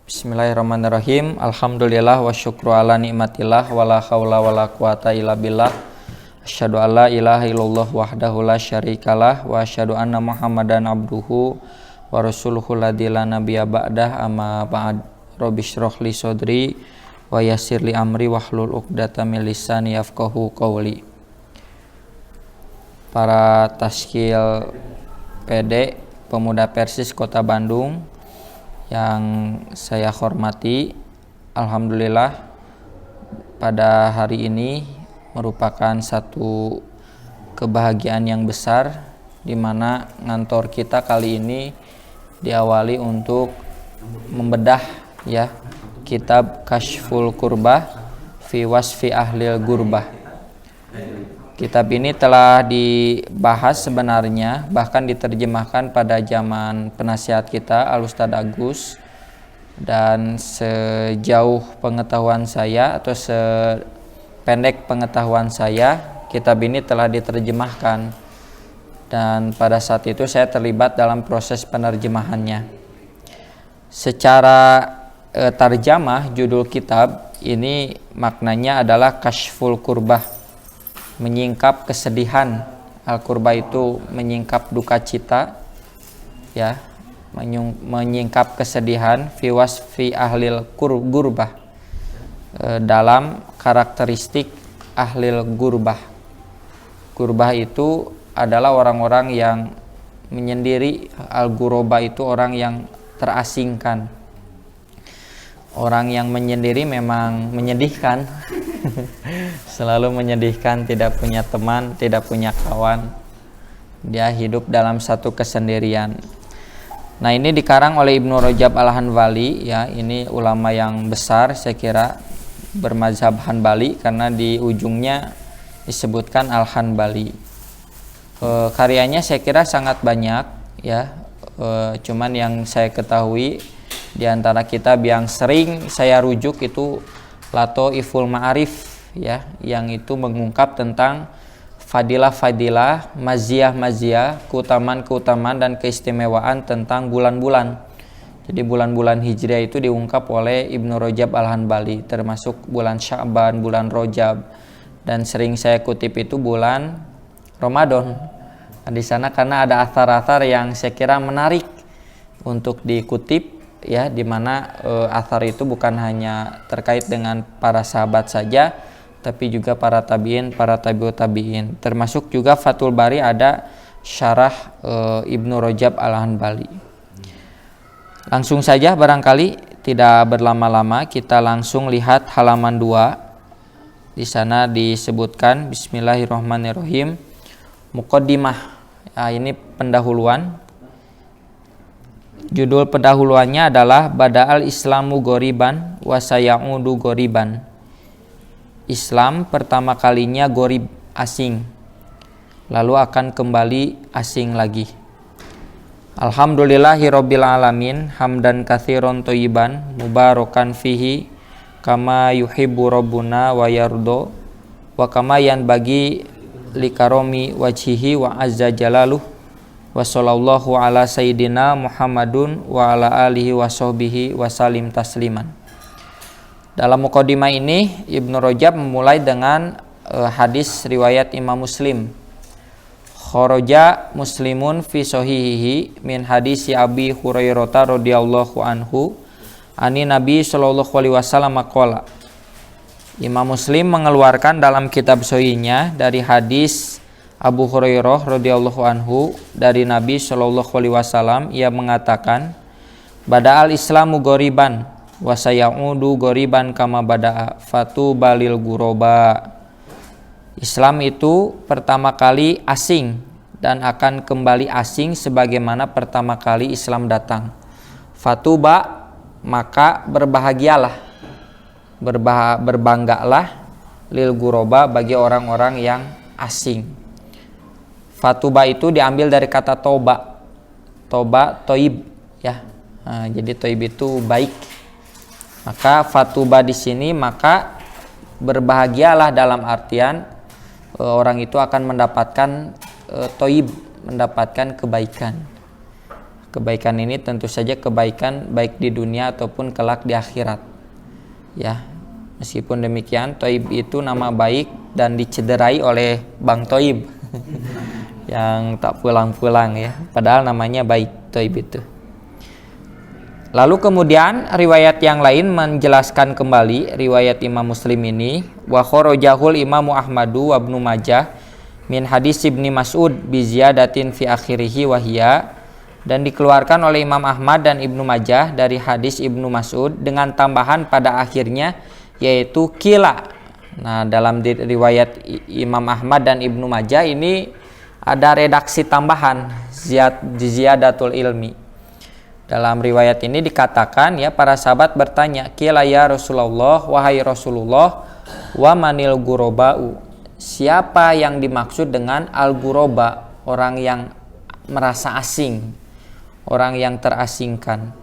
Bismillahirrahmanirrahim. Alhamdulillah wa syukru ala nikmatillah wa la haula wa la quwata illa billah. Asyhadu an la ilaha illallah wahdahu la syarikalah wa asyhadu anna Muhammadan abduhu wa rasuluhu ladzi la nabiyya ba'dah. Amma ba'd. Rabbi shrah li sadri wa yassir li amri wahlul 'uqdatam min lisani yafqahu qawli. Para taskil PD Pemuda Persis Kota Bandung yang saya hormati, alhamdulillah pada hari ini merupakan satu kebahagiaan yang besar di mana ngantor kita kali ini diawali untuk membedah kitab Kashful Kurbah fi Wasfi Ahlil Gurbah. Kitab ini telah dibahas sebenarnya, bahkan diterjemahkan pada zaman penasihat kita Al-Ustadz Agus, dan sejauh pengetahuan saya atau sependek pengetahuan saya, kitab ini telah diterjemahkan dan pada saat itu saya terlibat dalam proses penerjemahannya. Secara tarjamah judul kitab ini maknanya adalah Kashful Kurbah, menyingkap kesedihan. Al-Qurbah itu menyingkap duka cita, menyingkap kesedihan. Fi wasfi ahlil gurbah, dalam karakteristik ahlil gurbah. Gurbah itu adalah orang-orang yang menyendiri. Al-Ghuraba itu orang yang terasingkan. Orang yang menyendiri memang menyedihkan. Selalu menyedihkan, tidak punya teman, tidak punya kawan. Dia hidup dalam satu kesendirian. Nah, ini dikarang oleh Ibnu Rajab Al-Hanbali, ini ulama yang besar, saya kira bermazhab Hanbali karena di ujungnya disebutkan Al-Hanbali. Karyanya saya kira sangat banyak, cuman yang saya ketahui di antara kitab yang sering saya rujuk itu Lataiful Ma'arif, yang itu mengungkap tentang fadilah-fadilah, maziyah-maziyah, keutamaan-keutamaan dan keistimewaan tentang bulan-bulan. Jadi bulan-bulan Hijriah itu diungkap oleh Ibnu Rajab Al-Hanbali, termasuk bulan Sya'ban, bulan Rajab, dan sering saya kutip itu bulan Ramadan. Di sana karena ada athar-athar yang saya kira menarik untuk dikutip, di mana athar itu bukan hanya terkait dengan para sahabat saja, tapi juga para tabi'in, para tabi'ut tabi'in. Termasuk juga Fathul Bari ada syarah Ibnu Rajab Al-Hanbali. Langsung saja barangkali tidak berlama-lama kita langsung lihat halaman 2. Di sana disebutkan Bismillahirrahmanirrahim, Muqaddimah. Ini pendahuluan. Judul pendahuluannya adalah Bada'al Islamu Goriban wa sayaudu Goriban. Islam pertama kalinya gorib, asing, lalu akan kembali asing lagi. Alhamdulillahirabbil alamin, hamdan katsiran thayyiban mubarakan fihi kama yuhibbu rabbuna wa yardo wa kama yanbaghi likarami wajhihi wa azza jalaluh. Wa sallallahu ala sayyidina Muhammadun wa ala alihi wa sahbihi wa salim tasliman. Dalam muqaddimah ini Ibnu Rajab memulai dengan hadis riwayat Imam Muslim. Kharaja Muslimun fi sahihihi min hadisi Abi Hurairah radhiyallahu anhu ani Nabi sallallahu alaihi wasallam qala. Imam Muslim mengeluarkan dalam kitab sahihnya dari hadis Abu Hurairah radhiyallahu anhu dari Nabi sallallahu alaihi wasallam, ia mengatakan, Bada'al Islamu goriban wa sayaudu goriban kama bada'a fatubalil ghuraba. Islam itu pertama kali asing dan akan kembali asing sebagaimana pertama kali Islam datang. Fatuba, maka berbahagialah, berbanggalah, lil ghuraba, bagi orang-orang yang asing. Fatuba itu diambil dari kata toba, toib, jadi toib itu baik. Maka fatuba di sini maka berbahagialah dalam artian orang itu akan mendapatkan toib, mendapatkan kebaikan. Kebaikan ini tentu saja kebaikan baik di dunia ataupun kelak di akhirat. Ya, meskipun demikian Toib itu nama baik dan dicederai oleh Bang Toib yang tak pulang-pulang ya. Padahal namanya baik Toib itu. Lalu kemudian riwayat yang lain menjelaskan kembali riwayat Imam Muslim ini, wa kharajahul Imam Ahmadu wa Ibnu Majah min hadis Ibnu Mas'ud bi ziyadatin fi akhirih wa hiya, dan dikeluarkan oleh Imam Ahmad dan Ibnu Majah dari hadis Ibnu Mas'ud dengan tambahan pada akhirnya yaitu kila. Nah, dalam riwayat Imam Ahmad dan Ibnu Majah ini ada redaksi tambahan ziyadatul ilmi. Dalam riwayat ini dikatakan ya, para sahabat bertanya, kila ya Rasulullah, wahai Rasulullah, wa manil guroba'u, siapa yang dimaksud dengan al-guroba, orang yang merasa asing, orang yang terasingkan.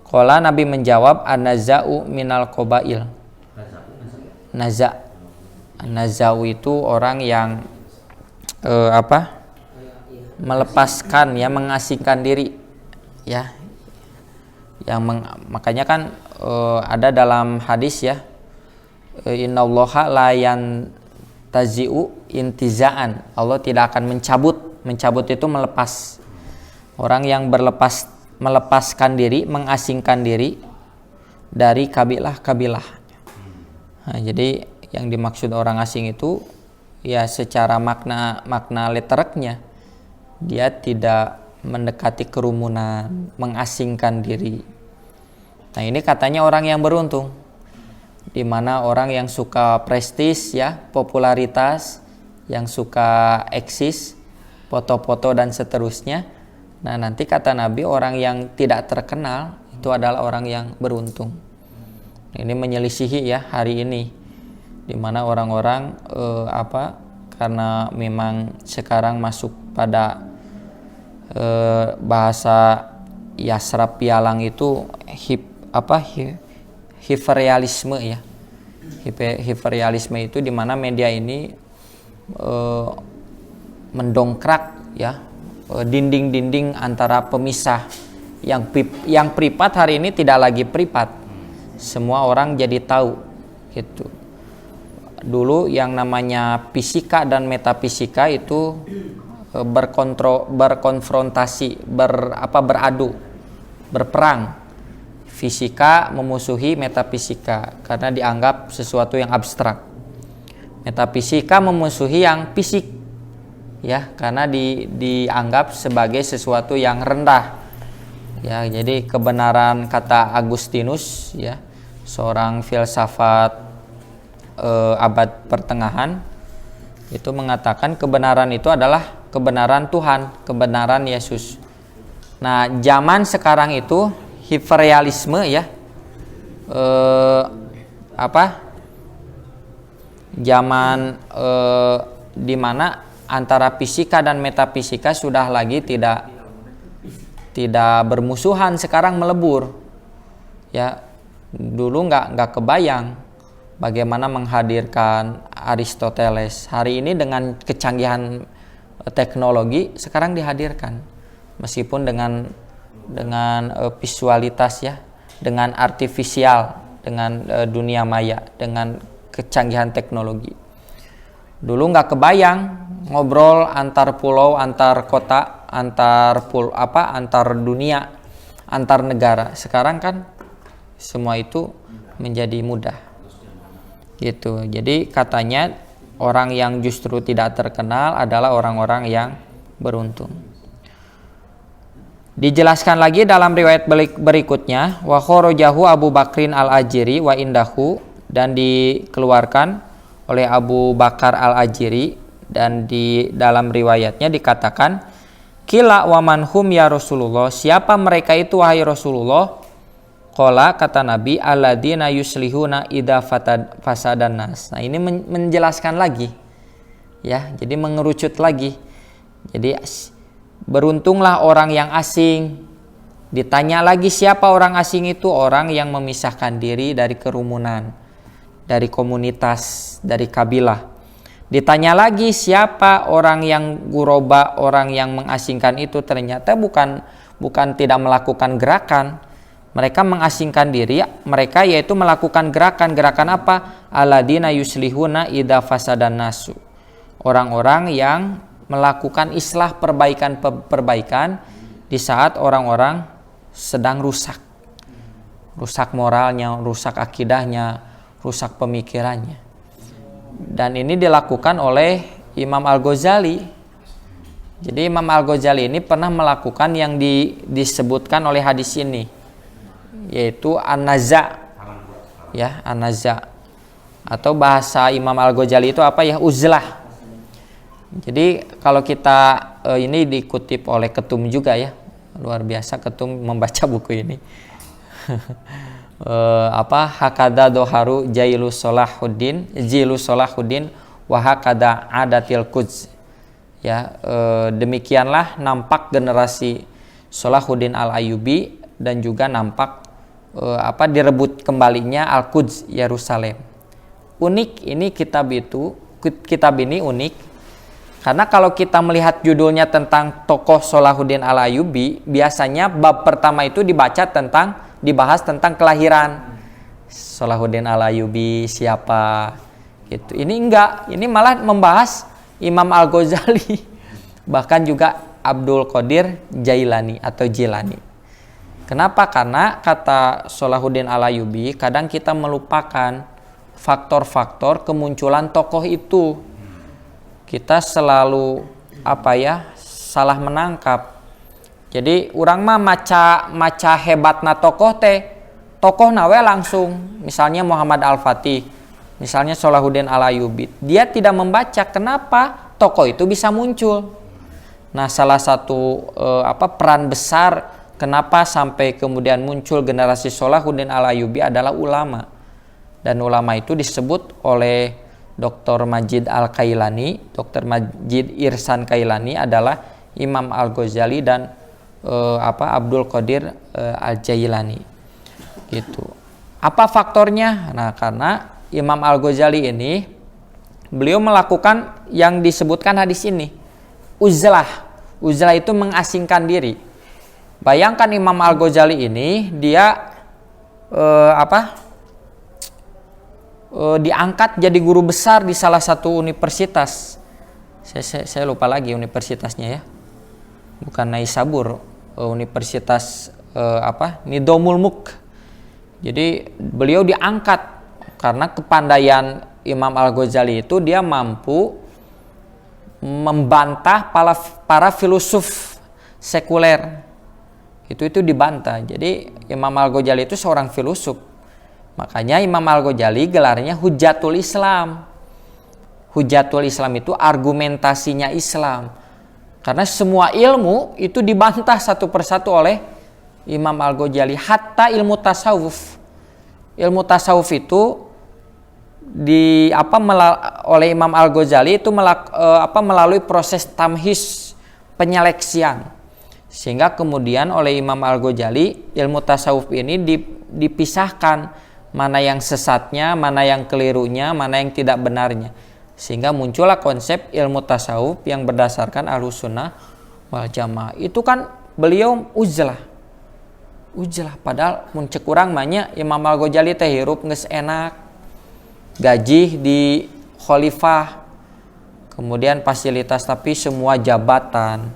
Qala, Nabi menjawab, an-naza'u minal qabail. Naza'u itu orang yang melepaskan ya, mengasingkan diri ya. Makanya kan ada dalam hadis ya, innallaha la yantazi'u intiza'an, Allah tidak akan mencabut itu melepas. Orang yang melepaskan diri, mengasingkan diri dari kabilah-kabilah. Nah, jadi yang dimaksud orang asing itu ya secara makna lettereknya, dia tidak mendekati kerumunan, mengasingkan diri. Nah, ini katanya orang yang beruntung, di mana orang yang suka prestis ya, popularitas, yang suka eksis, foto-foto dan seterusnya. Nah, nanti kata Nabi, orang yang tidak terkenal itu adalah orang yang beruntung. Ini menyelisihi ya hari ini, di mana orang-orang karena memang sekarang masuk pada bahasa Yasrab Pialang itu hiperrealisme ya. Hiperrealisme itu di mana media ini mendongkrak ya dinding-dinding antara pemisah. Yang privat hari ini tidak lagi privat, semua orang jadi tahu gitu. Dulu yang namanya fisika dan metafisika itu berkonfrontasi, beradu, berperang. Fisika memusuhi metafisika karena dianggap sesuatu yang abstrak. Metafisika memusuhi yang fisik ya, karena dianggap sebagai sesuatu yang rendah ya. Jadi kebenaran, kata Agustinus ya, seorang filsafat abad pertengahan, itu mengatakan kebenaran itu adalah kebenaran Tuhan, kebenaran Yesus. Nah, zaman sekarang itu hiperrealisme ya, zaman di mana antara fisika dan metafisika sudah lagi tidak bermusuhan, sekarang melebur ya. Dulu nggak kebayang bagaimana menghadirkan Aristoteles. Hari ini dengan kecanggihan teknologi sekarang dihadirkan, meskipun dengan visualitas ya, dengan artifisial, dengan dunia maya, dengan kecanggihan teknologi. Dulu nggak kebayang ngobrol antar pulau, antar kota, antar dunia, antar negara. Sekarang kan semua itu menjadi mudah gitu. Jadi katanya orang yang justru tidak terkenal adalah orang-orang yang beruntung. Dijelaskan lagi dalam riwayat berikutnya, wa kharajahu Abu Bakrin al-Ajiri wa indahu, dan dikeluarkan oleh Abu Bakar al-Ajiri, dan di dalam riwayatnya dikatakan, kila wa manhum ya Rasulullah, siapa mereka itu wahai Rasulullah? Qala, kata Nabi, alladzina yuslihuna idza fasadan nas. Nah, ini menjelaskan lagi ya, jadi mengerucut lagi. Jadi beruntunglah orang yang asing. Ditanya lagi, siapa orang asing itu? Orang yang memisahkan diri dari kerumunan, dari komunitas, dari kabilah. Ditanya lagi, siapa orang yang guroba, orang yang mengasingkan itu? Ternyata bukan bukan tidak melakukan gerakan. Mereka mengasingkan diri, mereka yaitu melakukan gerakan apa? Alladzina yuslihuna idza fasadan nasu. Orang-orang yang melakukan islah perbaikan di saat orang-orang sedang rusak. Rusak moralnya, rusak akidahnya, rusak pemikirannya. Dan ini dilakukan oleh Imam Al-Ghazali. Jadi Imam Al-Ghazali ini pernah melakukan yang disebutkan oleh hadis ini, yaitu an-naza, ya, an-naza, atau bahasa Imam Al-Ghazali itu apa ya, uzlah. Jadi kalau kita ini dikutip oleh Ketum juga ya, luar biasa Ketum membaca buku ini. Hakada doharu jilu solahuddin wa hakada adatil quds, ya, demikianlah nampak generasi Salahuddin Al-Ayyubi dan juga nampak direbut kembalinya Al-Quds, Yerusalem. Unik ini kitab ini unik karena kalau kita melihat judulnya tentang tokoh Salahuddin Al-Ayyubi, biasanya bab pertama itu dibahas tentang kelahiran Salahuddin Al-Ayyubi siapa gitu. Ini enggak, ini malah membahas Imam Al-Ghazali, bahkan juga Abdul Qadir Jailani atau Jilani. Kenapa? Karena kata Salahuddin Al-Ayyubi, kadang kita melupakan faktor-faktor kemunculan tokoh itu. Kita selalu salah menangkap. Jadi urang mah maca hebatna tokoh nawe langsung, misalnya Muhammad Al-Fatih, misalnya Salahuddin Al-Ayyubi. Dia tidak membaca kenapa tokoh itu bisa muncul. Nah, salah satu peran besar kenapa sampai kemudian muncul generasi Salahuddin Al-Ayyubi adalah ulama. Dan ulama itu disebut oleh Dr. Majid Al-Kailani, Dr. Majid Irsan Kailani adalah Imam Al-Ghazali dan Abdul Qadir Al-Jailani. Gitu. Apa faktornya? Nah, karena Imam Al-Ghazali ini beliau melakukan yang disebutkan hadis ini. Uzlah itu mengasingkan diri. Bayangkan Imam Al-Ghazali ini dia diangkat jadi guru besar di salah satu universitas. Saya lupa lagi universitasnya ya. Bukan Naisabur, Universitas Nidomul Mulk. Jadi beliau diangkat karena kepandaian Imam Al-Ghazali itu, dia mampu membantah para filosof sekuler. Itu dibantah. Jadi Imam Al-Ghazali itu seorang filosof. Makanya Imam Al-Ghazali gelarnya Hujatul Islam. Hujatul Islam itu argumentasinya Islam. Karena semua ilmu itu dibantah satu persatu oleh Imam Al-Ghazali, hatta ilmu tasawuf. Ilmu tasawuf itu oleh Imam Al-Ghazali itu melalui proses tamhis, penyeleksian. Sehingga kemudian oleh Imam Al-Ghazali ilmu tasawuf ini dipisahkan, mana yang sesatnya, mana yang kelirunya, mana yang tidak benarnya. Sehingga muncullah konsep ilmu tasawuf yang berdasarkan Ahlussunnah wal Jamaah. Itu kan beliau uzlah padahal mun cek urang mahnya Imam Al-Ghazali teh hirup geus enak, gaji di khalifah, kemudian fasilitas, tapi semua jabatan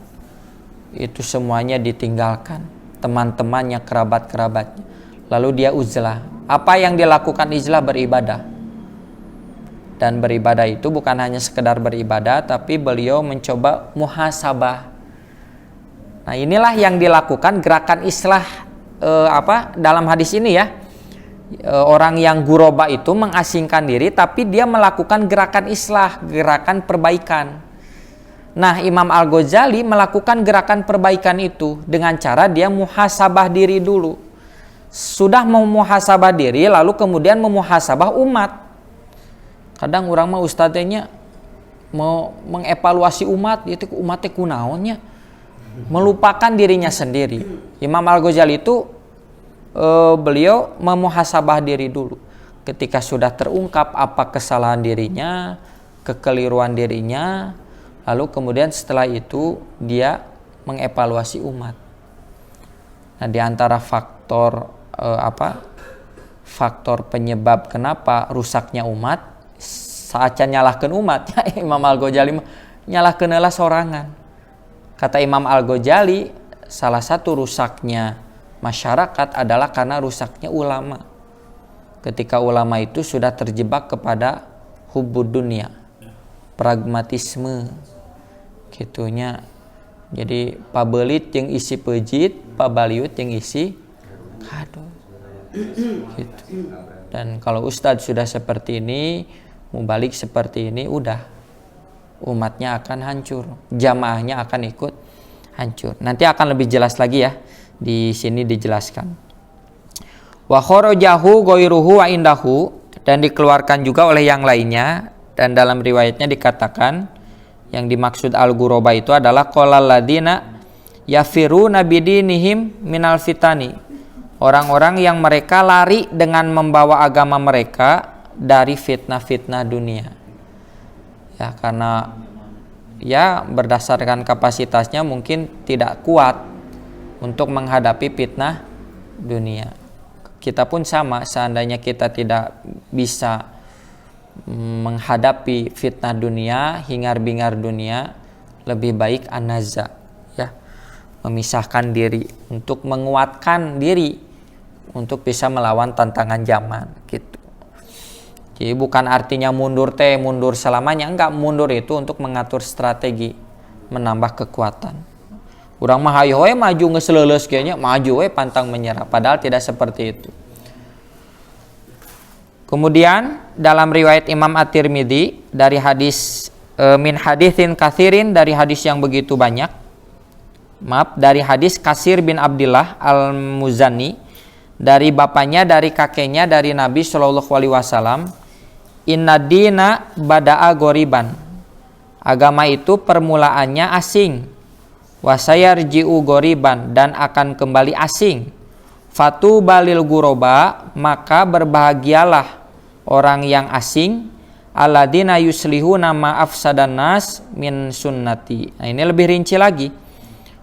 itu semuanya ditinggalkan, teman-temannya, kerabat-kerabatnya. Lalu dia uzlah. Apa yang dilakukan izlah? Beribadah. Dan beribadah itu bukan hanya sekedar beribadah, tapi beliau mencoba muhasabah. Nah, inilah yang dilakukan gerakan islah dalam hadis ini ya. Orang yang guroba itu mengasingkan diri, tapi dia melakukan gerakan islah, gerakan perbaikan. Nah, Imam Al-Ghazali melakukan gerakan perbaikan itu dengan cara dia muhasabah diri dulu. Sudah memuhasabah diri, lalu kemudian memuhasabah umat. Kadang orang mah ustadznya mau mengevaluasi umat, itu umatnya kunaonnya, melupakan dirinya sendiri. Imam Al-Ghazali itu beliau memuhasabah diri dulu. Ketika sudah terungkap apa kesalahan dirinya, kekeliruan dirinya, lalu kemudian setelah itu dia mengevaluasi umat. Nah, di antara faktor faktor penyebab kenapa rusaknya umat saatnya nyalahkan umat ya, Imam Al-Ghazali nyalahkan adalah sorangan. Kata Imam Al-Ghazali, salah satu rusaknya masyarakat adalah karena rusaknya ulama. Ketika ulama itu sudah terjebak kepada hubbud dunia, pragmatisme gitunya. Jadi pabelit yang isi pejit, pabaliut yang isi kado. Gitu. Dan kalau ustadz sudah seperti ini, mubalik seperti ini, udah umatnya akan hancur, jamaahnya akan ikut hancur. Nanti akan lebih jelas lagi ya, di sini dijelaskan. Wa kharajahu ghairuhu wa indahu, dan dikeluarkan juga oleh yang lainnya, dan dalam riwayatnya dikatakan yang dimaksud al-ghuraba itu adalah qalal ladina yafiruna bidinihim minal fitani, orang-orang yang mereka lari dengan membawa agama mereka dari fitnah-fitnah dunia. Ya, karena ya berdasarkan kapasitasnya mungkin tidak kuat untuk menghadapi fitnah dunia. Kita pun sama, seandainya kita tidak bisa menghadapi fitnah dunia, hingar-bingar dunia, lebih baik anaza, ya, memisahkan diri untuk menguatkan diri untuk bisa melawan tantangan zaman gitu. Jadi bukan artinya mundur selamanya, enggak, mundur itu untuk mengatur strategi, menambah kekuatan. Urang mah hayu we maju ngeseleuleus kayaknya, maju we pantang menyerah, padahal tidak seperti itu. Kemudian dalam riwayat Imam At-Tirmidzi dari hadis min haditsin katsirin, dari hadis yang begitu banyak. Dari hadis Kasir bin Abdullah Al-Muzani, dari bapaknya, dari kakeknya, dari Nabi Shallallahu alaihi wasallam, inna dina bada'a goriban, agama itu permulaannya asing, wasayarji'u goriban, dan akan kembali asing, fatu balil guroba, maka berbahagialah orang yang asing, alladzina yuslihuna ma afsadan nas min sunnati. Nah, ini lebih rinci lagi.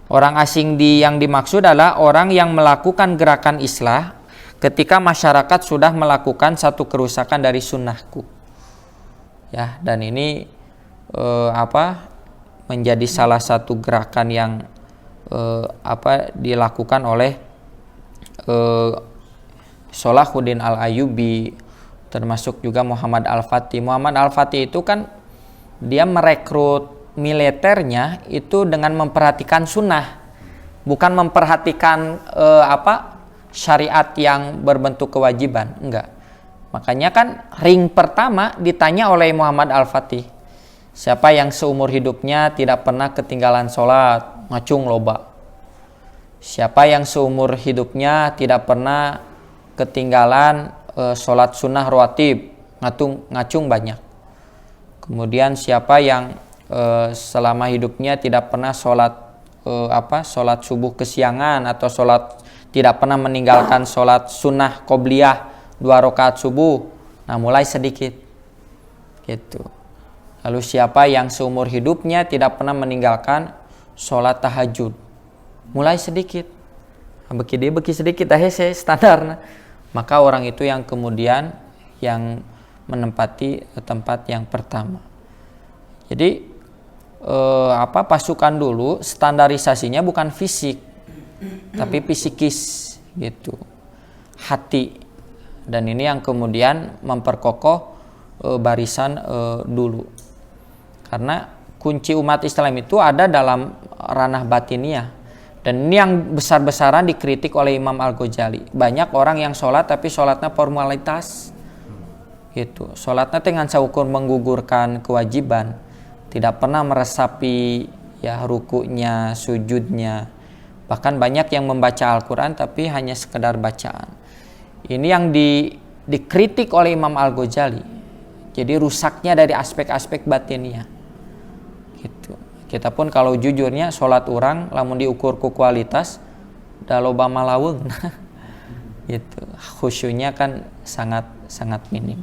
Orang asing yang dimaksud adalah orang yang melakukan gerakan islah ketika masyarakat sudah melakukan satu kerusakan dari sunnahku. Ya, dan ini menjadi salah satu gerakan yang dilakukan oleh Sholahuddin Al-Ayyubi, termasuk juga Muhammad Al-Fatih. Muhammad Al-Fatih itu kan dia merekrut militernya itu dengan memperhatikan sunnah, bukan memperhatikan syariat yang berbentuk kewajiban, enggak. Makanya kan ring pertama ditanya oleh Muhammad Al-Fatih, siapa yang seumur hidupnya tidak pernah ketinggalan sholat, ngacung loba. Siapa yang seumur hidupnya tidak pernah ketinggalan sholat sunnah rawatib, ngacung banyak. Kemudian siapa yang selama hidupnya tidak pernah sholat subuh kesiangan, atau tidak pernah meninggalkan sholat sunnah qobliyah 2 rakaat subuh, nah mulai sedikit gitu. Lalu siapa yang seumur hidupnya tidak pernah meninggalkan sholat tahajud, mulai sedikit, beki sedikit hese standar. Maka orang itu yang kemudian yang menempati tempat yang pertama. Jadi pasukan dulu standarisasinya bukan fisik, tapi psikis gitu, hati. Dan ini yang kemudian memperkokoh barisan dulu. Karena kunci umat Islam itu ada dalam ranah batiniah. Dan ini yang besar-besaran dikritik oleh Imam Al-Ghazali. Banyak orang yang sholat tapi sholatnya formalitas gitu. Sholatnya dengan seukur menggugurkan kewajiban, tidak pernah meresapi ya rukunya, sujudnya. Bahkan banyak yang membaca Al-Quran tapi hanya sekedar bacaan. Ini yang dikritik oleh Imam Al-Ghazali. Jadi rusaknya dari aspek-aspek batiniah gitu. Kita pun kalau jujurnya sholat orang lamun diukur ku kualitas da loba malaweung gitu. Khusyunya kan sangat minim.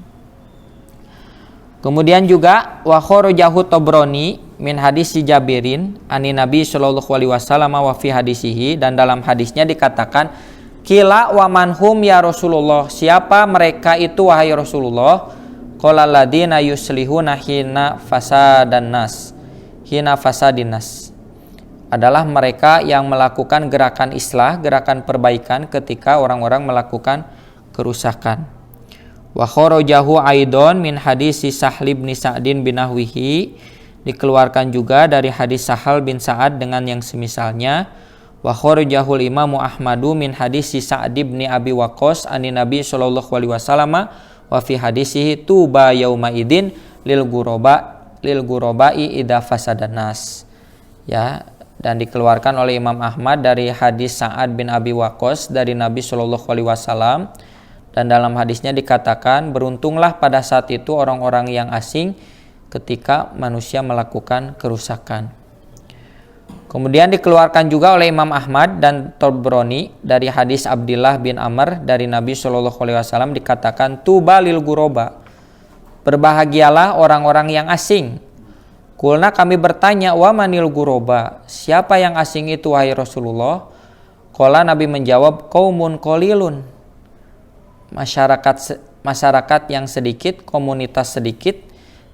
Kemudian juga wa kharajahu Tabrani min hadis si Jabirin ani Nabi sallallahu alaihi wasallam wa fi hadisihi, dan dalam hadisnya dikatakan kila wa manhum ya Rasulullah, siapa mereka itu wahai Rasulullah? Qala ladina yuslihuna hina fasadinas, adalah mereka yang melakukan gerakan islah, gerakan perbaikan ketika orang-orang melakukan kerusakan. Wa kharajahu aidon min hadis Sahl bin Sa'din bin Nahwihi, dikeluarkan juga dari hadis Sahal bin Sa'ad dengan yang semisalnya. Wa kharajahul Imamu Ahmadu min hadis Sa'd bin Abi Waqqas ani Nabi sallallahu alaihi wasallam wa fi hadisihi tuba yauma idin lil ghurabai idza fasadan nas. Ya, dan dikeluarkan oleh Imam Ahmad dari hadis Sa'ad bin Abi Waqqas dari Nabi sallallahu alaihi wasallam, dan dalam hadisnya dikatakan beruntunglah pada saat itu orang-orang yang asing ketika manusia melakukan kerusakan. Kemudian dikeluarkan juga oleh Imam Ahmad dan Tabrani dari hadis Abdullah bin Amr dari Nabi sallallahu alaihi wasallam dikatakan tuba lil ghuraba, berbahagialah orang-orang yang asing. Kulna, kami bertanya, wa manil ghuraba, siapa yang asing itu wahai Rasulullah? Qala, Nabi menjawab, qaumun qalilun, masyarakat yang sedikit, komunitas sedikit,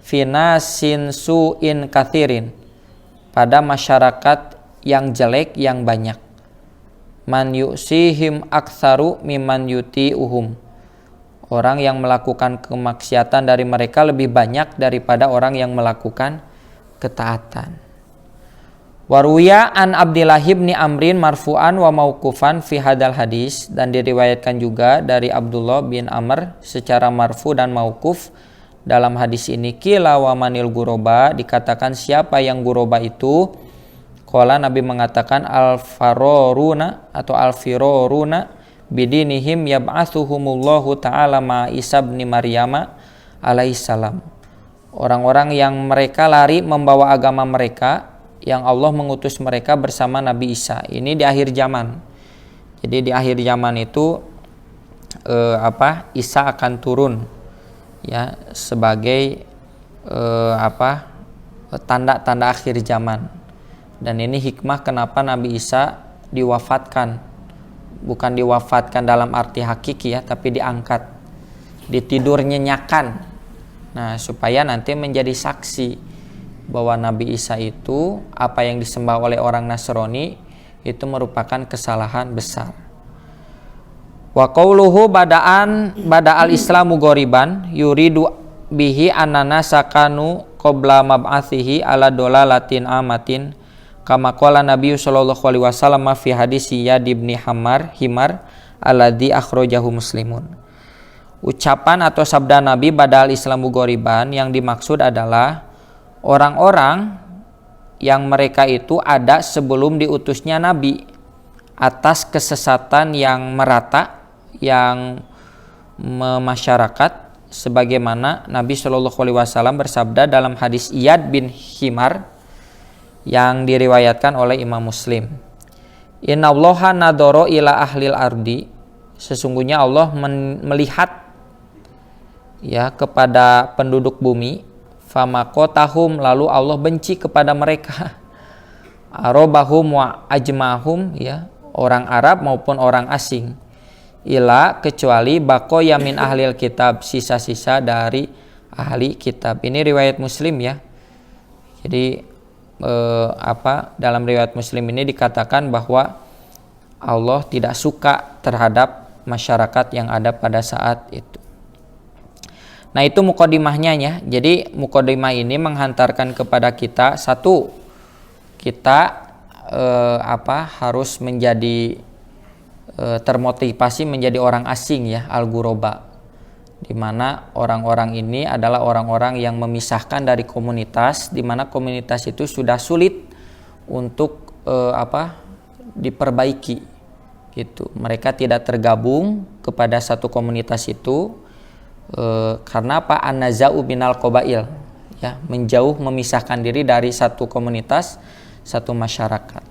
finasin su'in kathirin, pada masyarakat yang jelek yang banyak, man yu'sihim aktsaru mimman yuti'uhum, orang yang melakukan kemaksiatan dari mereka lebih banyak daripada orang yang melakukan ketaatan. Waruya an Abdillah bin Amrin marfu'an wa mauqufan fi hadal hadis, dan diriwayatkan juga dari Abdullah bin Amr secara marfu dan mauquf dalam hadis ini. Qila wa manil ghuraba, dikatakan siapa yang ghuraba itu? Qala, Nabi mengatakan al-faroruna atau al-firoruna bidinihim yab'atsuhumullahu ta'ala ma Isa bin Maryam alaihissalam, orang-orang yang mereka lari membawa agama mereka yang Allah mengutus mereka bersama Nabi Isa. Ini di akhir zaman. Jadi di akhir zaman itu Isa akan turun, ya, sebagai tanda-tanda akhir zaman. Dan ini hikmah kenapa Nabi Isa diwafatkan. Bukan diwafatkan dalam arti hakiki, ya, tapi diangkat, ditidur nyenyakan. Nah, supaya nanti menjadi saksi bahwa Nabi Isa itu, apa yang disembah oleh orang Nasrani itu merupakan kesalahan besar. Wa qauluhu bada'al islamu ghoriban yuridu bihi annana sakanu qabla mab'athihi ala dolalatin amatin kama qala Nabi sallallahu alaihi wasallam fi hadis Ziyad bin Himar alladzi akhrajahu Muslimun. Ucapan atau sabda Nabi bada'al islamu ghoriban yang dimaksud adalah orang-orang yang mereka itu ada sebelum diutusnya Nabi atas kesesatan yang merata, yang memasyarakat, sebagaimana Nabi Shallallahu Alaihi Wasallam bersabda dalam hadis Iyad bin Himar yang diriwayatkan oleh Imam Muslim. Innallaha nadoro ila ahlil ardi, sesungguhnya Allah melihat, ya, kepada penduduk bumi. Famakotahum, lalu Allah benci kepada mereka. Arobahum wa ajmahum, ya, orang Arab maupun orang asing. Ila, kecuali bakoya min ahlil kitab, sisa-sisa dari ahli kitab. Ini riwayat Muslim, ya. Jadi dalam riwayat Muslim ini dikatakan bahwa Allah tidak suka terhadap masyarakat yang ada pada saat itu. Nah, itu muqaddimahnya, ya. Jadi muqaddimah ini menghantarkan kepada kita, satu, kita harus menjadi termotivasi menjadi orang asing, ya, al-ghuraba, di mana orang-orang ini adalah orang-orang yang memisahkan dari komunitas, di mana komunitas itu sudah sulit untuk diperbaiki, gitu. Mereka tidak tergabung kepada satu komunitas itu. Karena apa? An-naza'u binal qabail, ya, menjauh, memisahkan diri dari satu komunitas, satu masyarakat.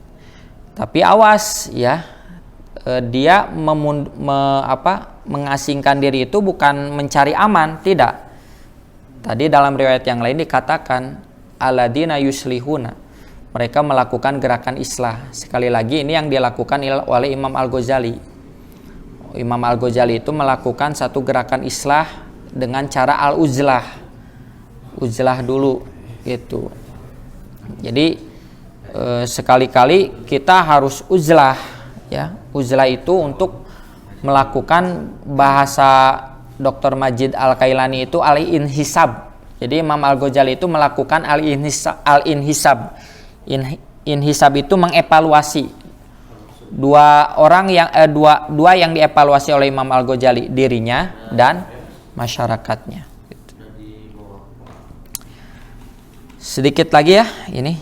Tapi awas, ya, dia mengasingkan diri itu bukan mencari aman, tidak. Tadi dalam riwayat yang lain dikatakan alladina yuslihuna. Mereka melakukan gerakan islah. Sekali lagi ini yang dilakukan oleh Imam Al-Ghazali. Imam Al-Ghazali itu melakukan satu gerakan islah dengan cara al-uzlah. Uzlah dulu gitu. Jadi sekali-kali kita harus uzlah ya. Uzlah itu untuk melakukan, bahasa Dr. Majid Al-Kailani itu al-inhisab. Jadi Imam Al-Ghazali itu melakukan al-inhisab. Inhisab itu mengevaluasi dua yang dievaluasi oleh Imam Al-Ghazali, dirinya dan masyarakatnya. Sedikit lagi ya ini.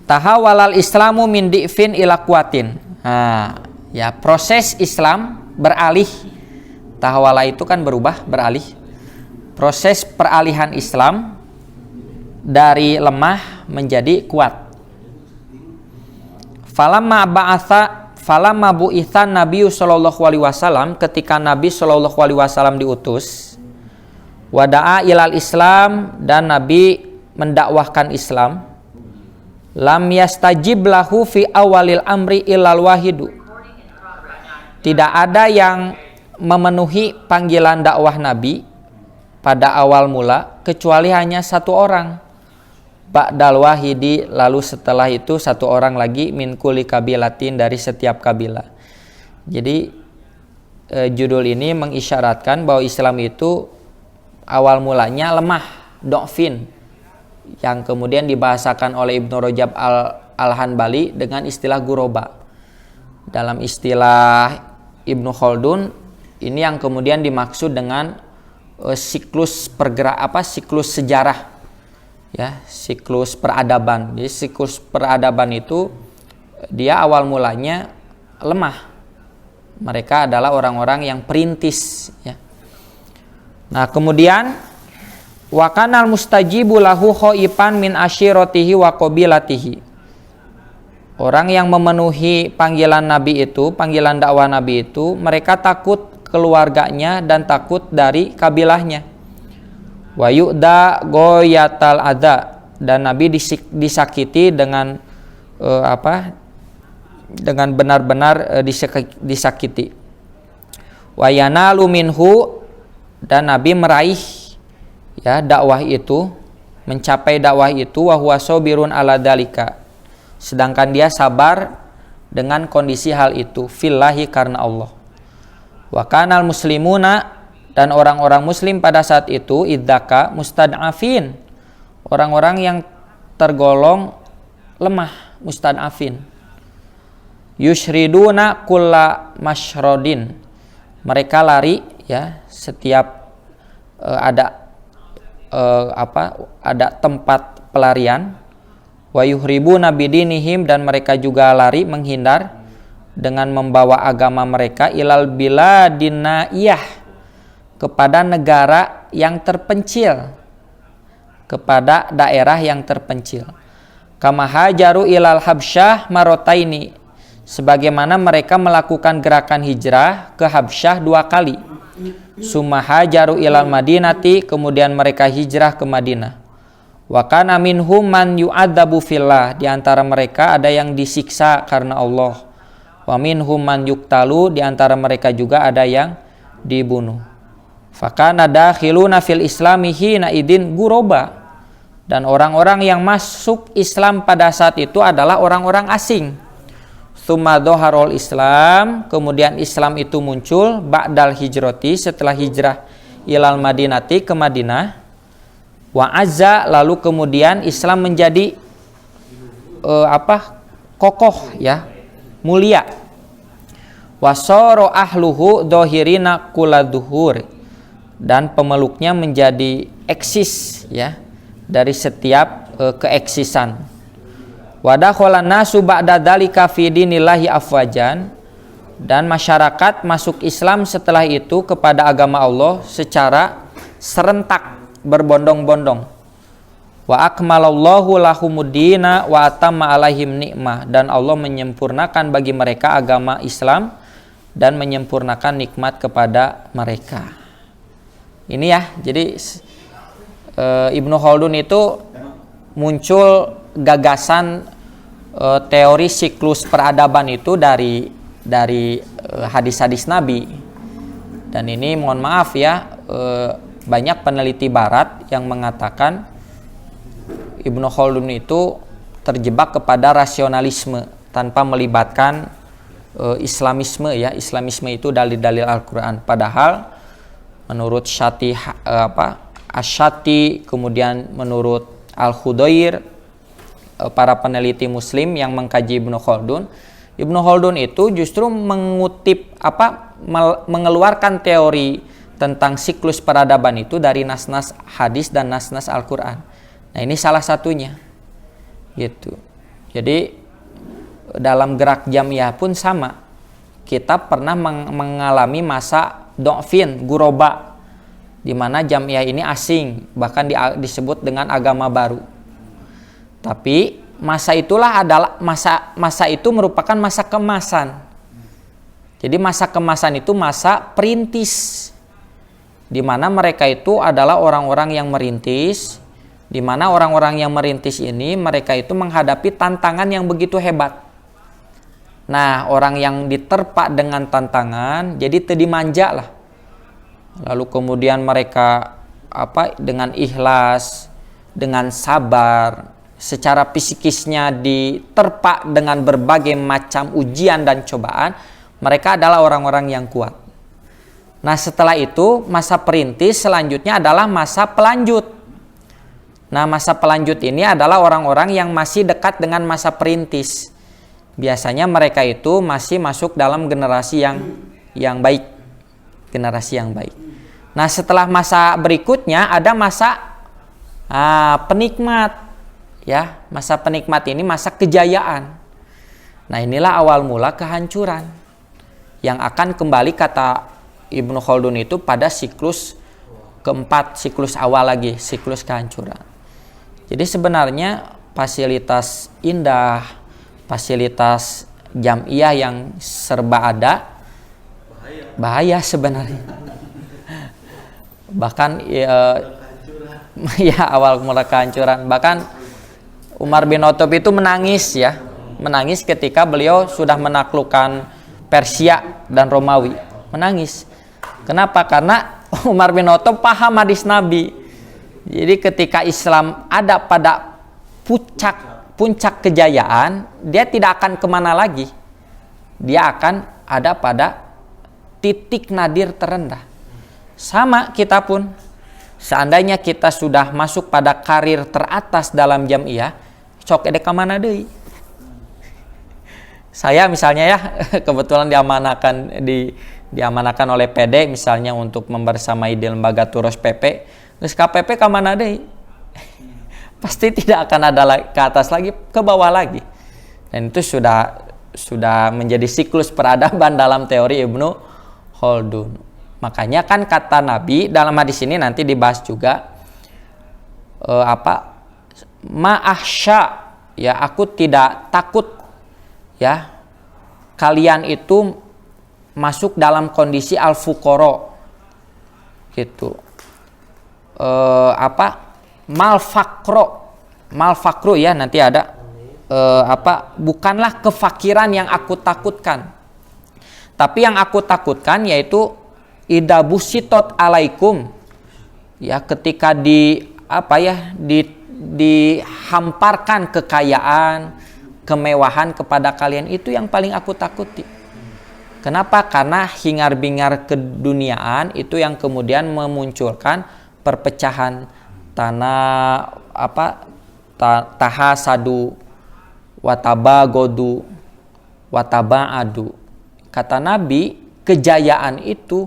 Tahawalal Islamu min di'fin ila quwatin. Nah, ya proses Islam beralih. Tahawala itu kan berubah, beralih. Proses peralihan Islam dari lemah menjadi kuat. Falamma bu'itsan Nabi sallallahu alaihi wasallam, ketika Nabi sallallahu alaihi wasallam diutus, wada'a ilal Islam, dan Nabi mendakwahkan Islam, lam yastajib lahu fi awalil amri illal wahidu. Tidak ada yang memenuhi panggilan dakwah Nabi pada awal mula kecuali hanya satu orang. Ba'dal wahidi, lalu setelah itu satu orang lagi, min kulli kabilatin, dari setiap kabilah. Jadi judul ini mengisyaratkan bahwa Islam itu awal mulanya lemah, do'fin, yang kemudian dibahasakan oleh Ibnu Rajab Al-Hanbali dengan istilah guroba. Dalam istilah Ibnu Khaldun, ini yang kemudian dimaksud dengan siklus siklus sejarah. Ya, siklus peradaban. Jadi siklus peradaban itu dia awal mulanya lemah. Mereka adalah orang-orang yang perintis ya. Nah, kemudian wa kanal mustajibu lahu khaipan min asyiratihi wa qabilatihi. Orang yang memenuhi panggilan Nabi itu, panggilan dakwah Nabi itu, mereka takut keluarganya dan takut dari kabilahnya. Wa yu'da goyatal adza, dan Nabi disakiti dengan dengan benar-benar disakiti. Wa yanalu minhu, dan Nabi meraih ya dakwah itu, mencapai dakwah itu, wa huwa sabirun ala dalika, sedangkan dia sabar dengan kondisi hal itu, fillahi, karena Allah. Wa kanal muslimuna, dan orang-orang muslim pada saat itu, idzaka mustad'afin, orang-orang yang tergolong lemah, mustad'afin. Yushriduna kulla mashrodin, mereka lari ya setiap ada tempat pelarian. Wa yuhribuna bidinihim, dan mereka juga lari, menghindar dengan membawa agama mereka, ilal biladin naiyah, kepada negara yang terpencil, kepada daerah yang terpencil. Kama hajaru ilal Habsyah marotaini, sebagaimana mereka melakukan gerakan hijrah ke Habsyah 2 kali. Summa hajaru ilal Madinati, kemudian mereka hijrah ke Madinah. Wa kana minhum man yu'adzabu fillah, di antara mereka ada yang disiksa karena Allah. Wa minhum man yuqtalu, di antara mereka juga ada yang dibunuh. Fakana dakhiluna fil islami hina idin guroba, dan orang-orang yang masuk Islam pada saat itu adalah orang-orang asing. Tsumma dhoharul Islam, kemudian Islam itu muncul ba'dal hijrati, setelah hijrah ilal Madinati, ke Madinah. Wa azza, lalu kemudian Islam menjadi kokoh ya, mulia. Wasoro ahluhu dhohirina kuladuhur, dan pemeluknya menjadi eksis ya, dari setiap keeksisan. Wadakholan nasu ba'da dzalika fi dinillahi afwajan, dan masyarakat masuk Islam setelah itu kepada agama Allah secara serentak, berbondong-bondong. Wa akmalallahu lahumuddina wa atamma alaihim ni'mah, dan Allah menyempurnakan bagi mereka agama Islam dan menyempurnakan nikmat kepada mereka. Ini ya, jadi Ibnu Khaldun itu muncul gagasan teori siklus peradaban itu dari hadis-hadis Nabi. Dan ini mohon maaf ya, banyak peneliti barat yang mengatakan Ibnu Khaldun itu terjebak kepada rasionalisme tanpa melibatkan Islamisme ya. Islamisme itu dalil-dalil Al-Qur'an. Padahal menurut Asyati, kemudian menurut Al-Khudair, para peneliti muslim yang mengkaji Ibnu Khaldun itu justru mengeluarkan teori tentang siklus peradaban itu dari nas-nas hadis dan nas-nas Al-Qur'an. Nah, ini salah satunya. Gitu. Jadi dalam gerak Jam'iyah pun sama. Kita pernah mengalami masa do'fin, guroba, di mana Jam'iyah ini asing, bahkan disebut dengan agama baru. Tapi masa itulah adalah masa itu merupakan masa kemasan. Jadi masa kemasan itu masa perintis, di mana mereka itu adalah orang-orang yang merintis, di mana orang-orang yang merintis ini mereka itu menghadapi tantangan yang begitu hebat. Nah, orang yang diterpa dengan tantangan jadi teu dimanja lah. Lalu kemudian mereka dengan ikhlas, dengan sabar, secara psikisnya diterpa dengan berbagai macam ujian dan cobaan, mereka adalah orang-orang yang kuat. Nah, setelah itu masa perintis selanjutnya adalah masa pelanjut. Nah, masa pelanjut ini adalah orang-orang yang masih dekat dengan masa perintis. Biasanya mereka itu masih masuk dalam generasi yang baik. Generasi yang baik. Nah, setelah masa berikutnya ada masa penikmat. Ya, masa penikmat ini masa kejayaan. Nah, inilah awal mula kehancuran yang akan kembali, kata Ibnu Khaldun itu, pada siklus keempat, siklus awal lagi, siklus kehancuran. Jadi sebenarnya fasilitas indah, fasilitas Jam'iyah yang serba ada, bahaya sebenarnya. Bahkan ya awal mula kehancuran. Bahkan Umar bin Khattab itu menangis ketika beliau sudah menaklukkan Persia dan Romawi. Menangis. Kenapa? Karena Umar bin Khattab paham hadis Nabi. Jadi ketika Islam ada pada puncak kejayaan, dia tidak akan kemana lagi. Dia akan ada pada titik nadir terendah. Sama kita pun. Seandainya kita sudah masuk pada karir teratas dalam Jam'iyah, cok ede kemana deui? Saya misalnya ya, kebetulan diamanakan oleh PD misalnya untuk membersamai di lembaga Turos PP. Terus KPP ke mana deh? Pasti tidak akan ada ke atas lagi, ke bawah lagi. Dan itu sudah menjadi siklus peradaban dalam teori Ibnu Khaldun. Makanya kan kata Nabi dalam hadis ini nanti dibahas juga ma'ahsya, ya, aku tidak takut ya kalian itu masuk dalam kondisi al-fuqara gitu. Malfakro ya, nanti ada bukanlah kefakiran yang aku takutkan, tapi yang aku takutkan yaitu idabusitot alaikum, ya, ketika dihamparkan kekayaan, kemewahan kepada kalian, itu yang paling aku takuti. Kenapa? Karena hingar-bingar keduniaan itu yang kemudian memunculkan perpecahan tahasadu watabagodu watabaadu. Kata Nabi, kejayaan itu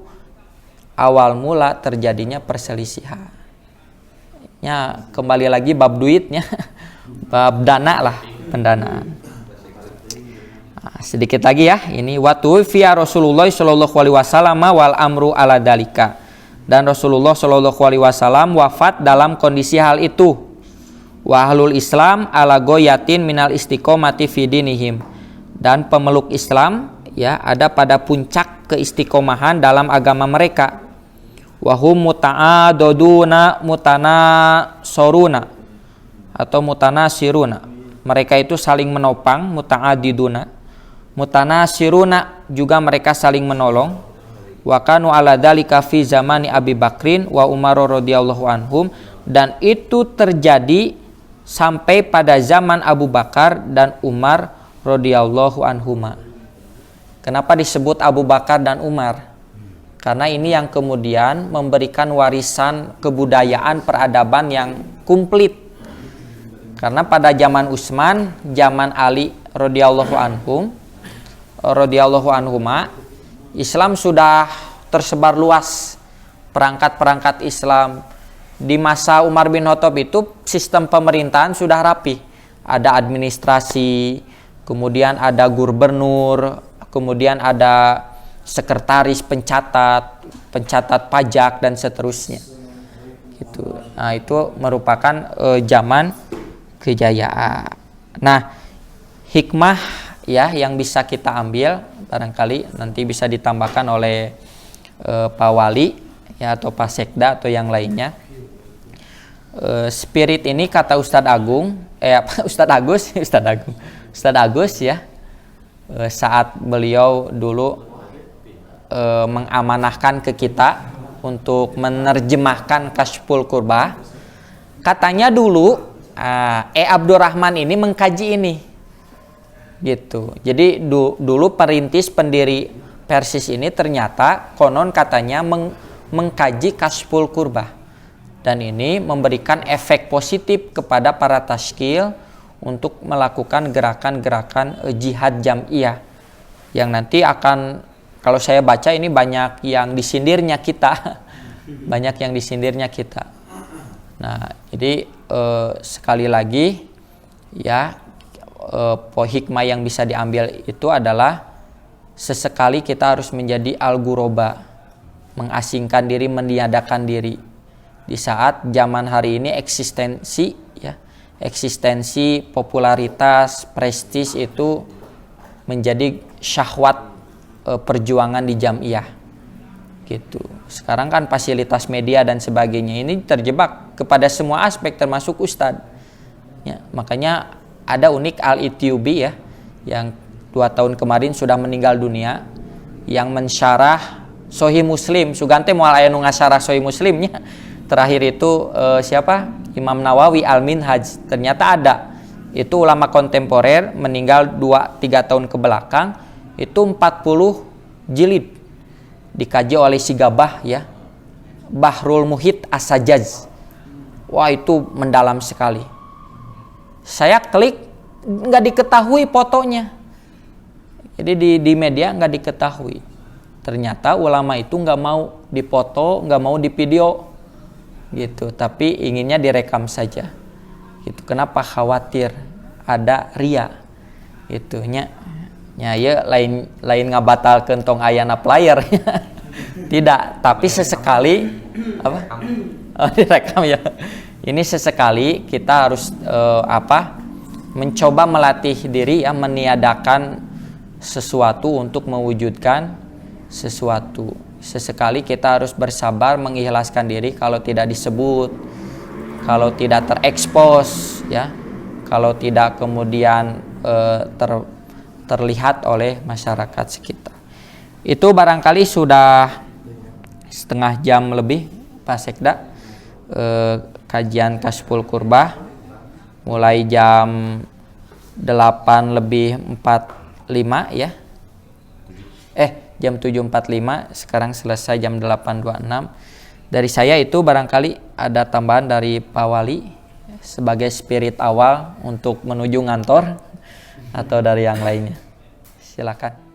awal mula terjadinya perselisihan. Ya, kembali lagi bab duitnya, bab dana lah, pendanaan. Nah, sedikit lagi ya, ini watu fiya Rasulullah sallallahu alaihi wasallam wal amru ala dalika. Dan Rasulullah Shallallahu Alaihi Wasallam wafat dalam kondisi hal itu. Wa ahlul Islam ala goyatin minal istiqomati fi dinihim. Dan pemeluk Islam ya ada pada puncak keistiqomahan dalam agama mereka. Wahum muta'adoduna mutanasoruna atau mutanasiruna. Mereka itu saling menopang, muta'adiduna. Mutanasiruna juga mereka saling menolong. Wa kanu ala dzalika fi zamani Abi Bakrin wa Umar radhiyallahu anhum, dan itu terjadi sampai pada zaman Abu Bakar dan Umar radhiyallahu anhuma. Kenapa disebut Abu Bakar dan Umar? Karena ini yang kemudian memberikan warisan kebudayaan peradaban yang komplit. Karena pada zaman Utsman, zaman Ali radhiyallahu anhuma, Islam sudah tersebar luas, perangkat-perangkat Islam. Di masa Umar bin Khattab itu sistem pemerintahan sudah rapi. Ada administrasi, kemudian ada gubernur, kemudian ada sekretaris pencatat pajak dan seterusnya. Gitu. Nah, itu merupakan zaman kejayaan. Nah, hikmah ya yang bisa kita ambil barangkali nanti bisa ditambahkan oleh Pak Wali ya atau Pak Sekda atau yang lainnya. Spirit ini kata Ustadz Agus ya, saat beliau dulu mengamanahkan ke kita untuk menerjemahkan Kasyful Qurbah, katanya dulu Abdurrahman ini mengkaji ini gitu. Jadi dulu perintis pendiri Persis ini ternyata konon katanya mengkaji Kasyful Qurbah, dan ini memberikan efek positif kepada para taskil untuk melakukan gerakan-gerakan jihad jam'iyah yang nanti akan, kalau saya baca ini banyak yang disindirnya kita. Banyak yang disindirnya kita. Nah, jadi sekali lagi ya, hikmah yang bisa diambil itu adalah sesekali kita harus menjadi al-ghuraba, mengasingkan diri, meniadakan diri. Di saat zaman hari ini eksistensi, popularitas, prestis itu menjadi syahwat perjuangan di jam'iyah gitu. Sekarang kan fasilitas media dan sebagainya ini terjebak kepada semua aspek termasuk ustadz ya, makanya ada unik Al-Ityubi ya yang 2 tahun kemarin sudah meninggal dunia, yang mensyarah Sahih Muslim. Sugante moal aya nu ngasarah Sahih Muslimnya. Terakhir itu siapa? Imam Nawawi Al-Minhaj. Ternyata ada. Itu ulama kontemporer meninggal 2-3 tahun ke belakang. Itu 40 jilid. Dikaji oleh si Gabah ya. Bahrul Muhit As-Sajjaz. Wah, itu mendalam sekali. Saya klik, nggak diketahui fotonya. Jadi di media nggak diketahui. Ternyata ulama itu nggak mau dipoto, nggak mau di video, gitu. Tapi inginnya direkam saja. Gitu. Kenapa? Khawatir ada ria, gitu nya. Ya lain ngabatalkeun tong ayana player. Tidak, tapi sesekali apa? Oh, direkam ya. Ini sesekali kita harus mencoba melatih diri ya, meniadakan sesuatu untuk mewujudkan sesuatu. Sesekali kita harus bersabar mengikhlaskan diri kalau tidak disebut, kalau tidak terekspos ya, kalau tidak kemudian terlihat oleh masyarakat sekitar. Itu barangkali sudah setengah jam lebih Pak Sekda kajian Kasyful Qurbah, mulai jam 8:45 ya. Jam 7.45, sekarang selesai jam 8.26. Dari saya itu barangkali ada tambahan dari Pak Wali sebagai spirit awal untuk menuju ngantor atau dari yang lainnya. Silakan.